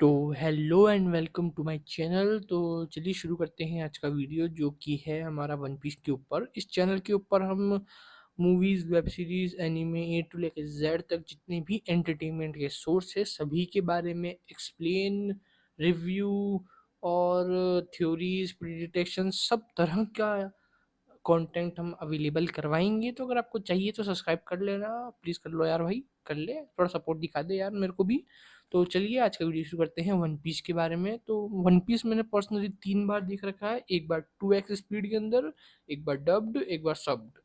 तो hello and welcome to my channel. तो चलिए शुरू करते हैं आज का वीडियो जो कि है हमारा वन पीस के ऊपर। इस चैनल के ऊपर हम movies, web series, anime A to लेकर जेड तक जितने भी एंटरटेनमेंट के सोर्स है सभी के बारे में एक्सप्लेन, रिव्यू और थ्योरीज, प्रिडिक्शन सब तरह का कंटेंट हम अवेलेबल करवाएंगे। तो अगर आपको चाहिए तो सब्सक्राइब कर लेना, प्लीज़ कर लो यार भाई, कर ले, थोड़ा सपोर्ट दिखा दे यार मेरे को भी। तो चलिए आज का वीडियो शुरू करते हैं वन पीस के बारे में। तो वन पीस मैंने पर्सनली 3 बार देख रखा है, एक बार 2x स्पीड के अंदर, एक बार डब्ड, एक बार सब्ड।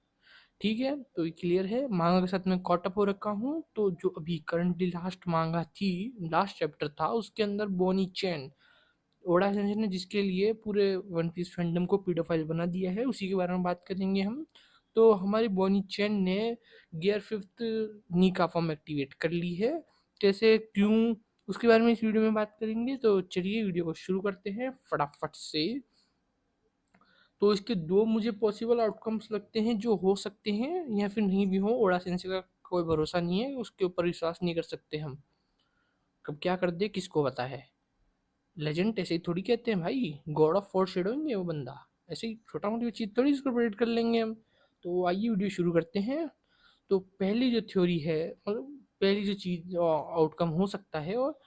ठीक है, तो ये क्लियर है। मांगा के साथ मैं कॉट अप हो रखा हूँ। तो जो अभी करंटली लास्ट मांगा थी, लास्ट चैप्टर था, उसके अंदर बोनी चैन, ओडा सेंसेई ने जिसके लिए पूरे वन पीस फैंडम को पीडोफाइल बना दिया है, उसी के बारे में बात करेंगे हम। तो हमारी बोनी चैन ने गियर फिफ्थ नीका फॉर्म एक्टिवेट कर ली है। कैसे, क्यों, उसके बारे में इस वीडियो में बात करेंगे। तो चलिए वीडियो को शुरू करते हैं फटाफट से। तो इसके दो मुझे पॉसिबल आउटकम्स लगते हैं जो हो सकते हैं या फिर नहीं भी हो। ओडा सेंसेई का कोई भरोसा नहीं है, उसके ऊपर विश्वास नहीं कर सकते हम, कब क्या कर दे किसको पता है। लेजेंड ऐसे ही थोड़ी कहते हैं भाई, गॉड ऑफ फोर शेडोइंग है वो बंदा, ऐसे ही छोटा मोटी चीज़ थोड़ी इसको प्रेडिक्ट कर लेंगे हम। तो आइए वीडियो शुरू करते हैं। तो पहली जो थ्योरी है, मतलब पहली जो चीज़ आउटकम हो सकता है, और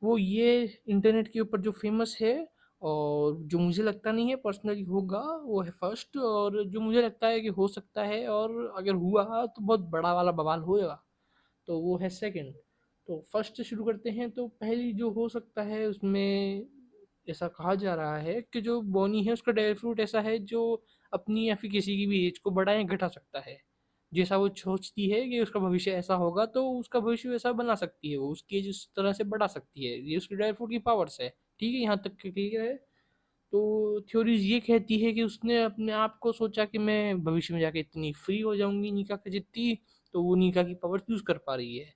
वो ये इंटरनेट के ऊपर जो फेमस है और जो मुझे लगता नहीं है पर्सनली होगा, वो है फर्स्ट। और जो मुझे लगता है कि हो सकता है और अगर हुआ तो बहुत बड़ा वाला बवाल होएगा, तो वो है सेकंड। तो फर्स्ट से शुरू करते हैं। तो पहली जो हो सकता है उसमें ऐसा कहा जा रहा है कि जो बोनी है उसका ड्राई फ्रूट ऐसा है जो अपनी या फिर किसी की भी एज को बढ़ा या घटा सकता है। जैसा वो सोचती है कि उसका भविष्य ऐसा होगा तो उसका भविष्य वैसा बना सकती है, वो उसकी एज उस तरह से बढ़ा सकती है। ये उसकी ड्राई फ्रूट की पावर्स है। ठीक है, यहाँ तक क्लियर है। तो थ्योरीज ये कहती है कि उसने अपने आप को सोचा कि मैं भविष्य में जाके इतनी फ्री हो जाऊंगी निका के जितनी, तो वो निका की पावर यूज कर पा रही है।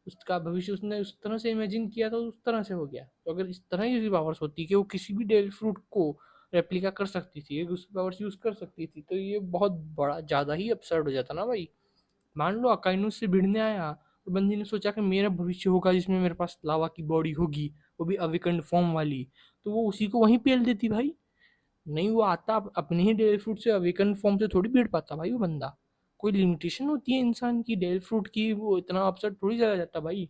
उसका भविष्य उसने उस तरह से इमेजिन किया था, उस तरह से हो गया। तो अगर इस तरह की उसकी पावर्स होती कि वो किसी भी डेल फ्रूट को रेप्लिका कर सकती थी, उसकी पावर्स यूज कर सकती थी, तो ये बहुत बड़ा ज़्यादा ही अपसर्ड हो जाता ना भाई। मान लो अकाइनो से भिड़ने आया और बंदी ने सोचा कि मेरा भविष्य होगा जिसमें मेरे पास लावा की बॉडी होगी, वो भी अविकंड फॉर्म वाली, तो वो उसी को वहीं पेल देती भाई। नहीं, वो आता अपने ही डेल फ्रूट से अवेकन फॉर्म से थोड़ी भीड़ पाता भाई वो बंदा। कोई लिमिटेशन होती है इंसान की डेल फ्रूट की, वो इतना अपसेट थोड़ी चला जाता भाई।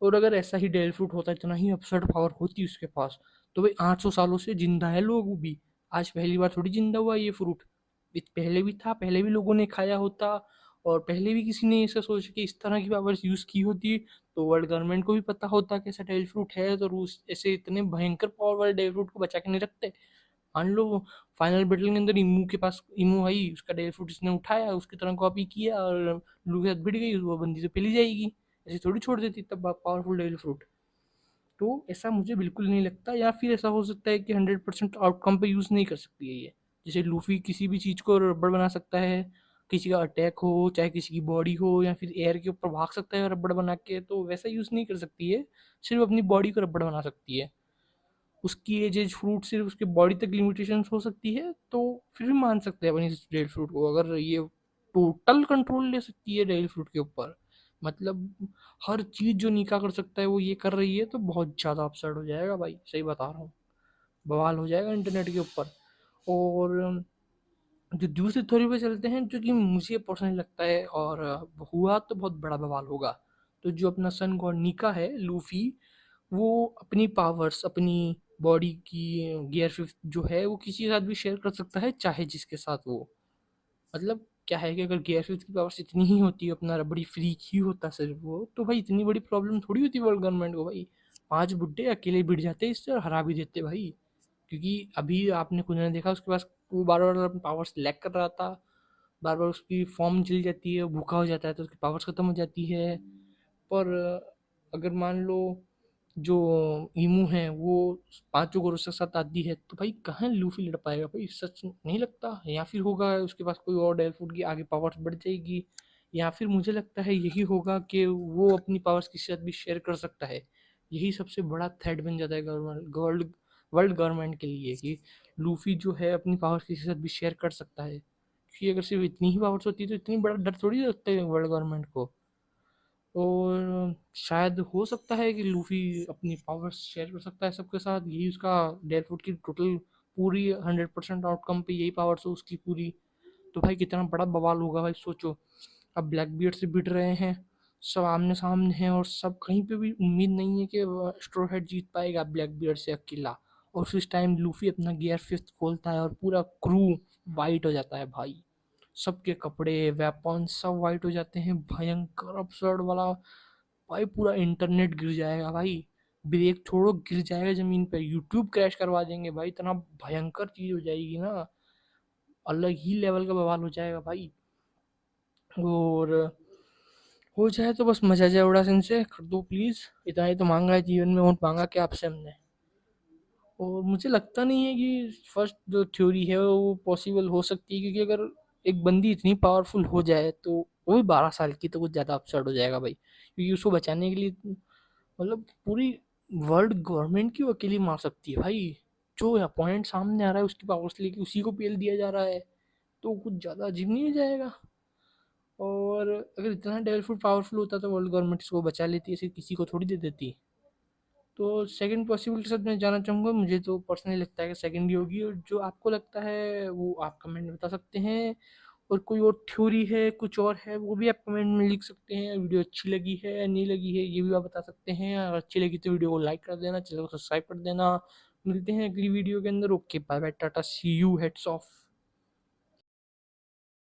और अगर ऐसा ही डेल फ्रूट होता, इतना ही अपसेट पावर होती उसके पास, तो भाई 800 सालों से जिंदा है लोग वो भी। आज पहली बार थोड़ी जिंदा हुआ ये फ्रूट, पहले भी था, पहले भी लोगों ने खाया होता, और पहले भी किसी ने ऐसा सोच के इस तरह की पावर्स यूज की होती। तो वर्ल्ड गवर्नमेंट को भी पता होता कि ऐसा डेल फ्रूट है, तो रूस ऐसे इतने भयंकर पावर वाले डेल फ्रूट को बचा के नहीं रखते। मान लो फाइनल बैटल के अंदर इमू के पास, इमू आई, उसका ड्राई फ्रूट इसने उठाया, उसकी तरह कॉपी किया और लू के साथ भिड़ गई, वो बंदी तो पिली जाएगी। ऐसे थोड़ी छोड़ देती तब पावरफुल ड्राई फ्रूट। तो ऐसा मुझे बिल्कुल नहीं लगता। या फिर ऐसा हो सकता है कि 100% आउटकम पे यूज़ नहीं कर सकती है ये। जैसे लूफी किसी भी चीज़ को रबड़ बना सकता है, किसी का अटैक हो, चाहे किसी की बॉडी हो, या फिर एयर के ऊपर भाग सकता है रबड़ बना के, तो वैसा यूज़ नहीं कर सकती है। सिर्फ अपनी बॉडी को रबड़ बना सकती है। उसकी एज एज फ्रूट सिर्फ उसके बॉडी तक लिमिटेशन हो सकती है, तो फिर भी मान सकते हैं अपनी इस डेल फ्रूट को। अगर ये टोटल कंट्रोल ले सकती है डेल फ्रूट के ऊपर, मतलब हर चीज़ जो निका कर सकता है वो ये कर रही है, तो बहुत ज़्यादा अपसेट हो जाएगा भाई, सही बता रहा हूँ। बवाल हो जाएगा इंटरनेट के ऊपर। और जो दूसरी थ्योरी पे चलते हैं, जो कि मुझे पर्सनली लगता है और हुआ तो बहुत बड़ा बवाल होगा। तो जो अपना सन गॉड निका है, लूफी, वो अपनी पावर्स, अपनी बॉडी की गियर फिफ्थ जो है वो किसी के साथ भी शेयर कर सकता है, चाहे जिसके साथ वो, मतलब क्या है कि अगर गियर फिफ्थ की पावर्स इतनी ही होती, अपना रबड़ी फ्रीक ही होता सिर्फ वो, तो भाई इतनी बड़ी प्रॉब्लम थोड़ी होती वर्ल्ड गवर्नमेंट को भाई। 5 बुड्ढे अकेले भिड़ जाते इससे और हरा भी देते भाई। क्योंकि अभी आपने कुछ ने देखा उसके पास, वो बार बार अपनी पावर्स लैक कर रहा था, बार बार उसकी फॉर्म जल जाती है, भूखा हो जाता है तो उसकी पावर्स खत्म हो जाती है। पर अगर मान लो जो ईमू है वो 5 गोरों के साथ आती है, तो भाई कहाँ लूफी लड़ पाएगा भाई, सच नहीं लगता। या फिर होगा उसके पास कोई और डेल फूड की आगे पावर्स बढ़ जाएगी, या फिर मुझे लगता है यही होगा कि वो अपनी पावर्स किसी साथ भी शेयर कर सकता है। यही सबसे बड़ा थ्रेट बन जाता है गवर्नमेंट, वर्ल्ड गवर्नमेंट के लिए, कि लूफी जो है अपनी पावर्स किसी के साथ भी शेयर कर सकता है। क्योंकि अगर सिर्फ इतनी ही पावर्स होती है तो इतनी बड़ा डर थोड़ी लगता है वर्ल्ड गवर्नमेंट को। और शायद हो सकता है कि लूफी अपनी पावर्स शेयर कर सकता है सबके साथ, यही उसका डेयरफुट की टोटल पूरी 100% आउटकम पे यही पावर्स हो उसकी पूरी। तो भाई कितना बड़ा बवाल होगा भाई, सोचो। अब ब्लैक बियर्ड से भिड़ रहे हैं, सब आमने सामने हैं, और सब कहीं पे भी उम्मीद नहीं है कि स्ट्रॉ हेड जीत पाएगा ब्लैक बियर्ड से अकेला। और उस टाइम लूफी अपना गियर फिस्ट खोलता है और पूरा क्रू वाइट हो जाता है भाई। सबके कपड़े वेपन सब वाइट हो जाते हैं, भयंकर अपसर्ड वाला। भाई पूरा इंटरनेट गिर जाएगा भाई, ब्रेक छोड़ो गिर जाएगा जमीन पे, यूट्यूब क्रैश करवा देंगे भाई, इतना भयंकर चीज हो जाएगी ना, अलग ही लेवल का बवाल हो जाएगा भाई। और हो जाए तो बस मजा जाए उड़ा सिंह से, कर दो प्लीज, इतना ही तो मांगा है जीवन में, और मांगा क्या आपसे हमने। और मुझे लगता नहीं है कि फर्स्ट जो थ्योरी है वो पॉसिबल हो सकती है, क्योंकि अगर एक बंदी इतनी पावरफुल हो जाए तो वो भी 12 साल की, तो कुछ ज़्यादा अपसेट हो जाएगा भाई, क्योंकि उसको बचाने के लिए मतलब पूरी वर्ल्ड गवर्नमेंट की वो अकेली मार सकती है भाई। जो अपॉइंट सामने आ रहा है उसकी पावर्स लेके उसी को पीएल दिया जा रहा है, तो कुछ ज़्यादा अजीब नहीं हो जाएगा। और अगर इतना डेवलपफुल पावरफुल होता तो वर्ल्ड गवर्नमेंट इसको बचा लेती, ऐसे किसी को थोड़ी दे देती। तो सेकंड पॉसिबिलिटी के साथ मैं जाना चाहूँगा, मुझे तो पर्सनली लगता है कि सेकंड ही होगी, और जो आपको लगता है वो आप कमेंट में बता सकते हैं। और कोई और थ्योरी है, कुछ और है, वो भी आप कमेंट में लिख सकते हैं। वीडियो अच्छी लगी है या नहीं लगी है ये भी आप बता सकते हैं। अगर अच्छी लगी तो वीडियो को लाइक कर देना, चैनल को सब्सक्राइब कर देना। मिलते हैं अगली वीडियो के अंदर। Okay bye bye tata see you, heads of.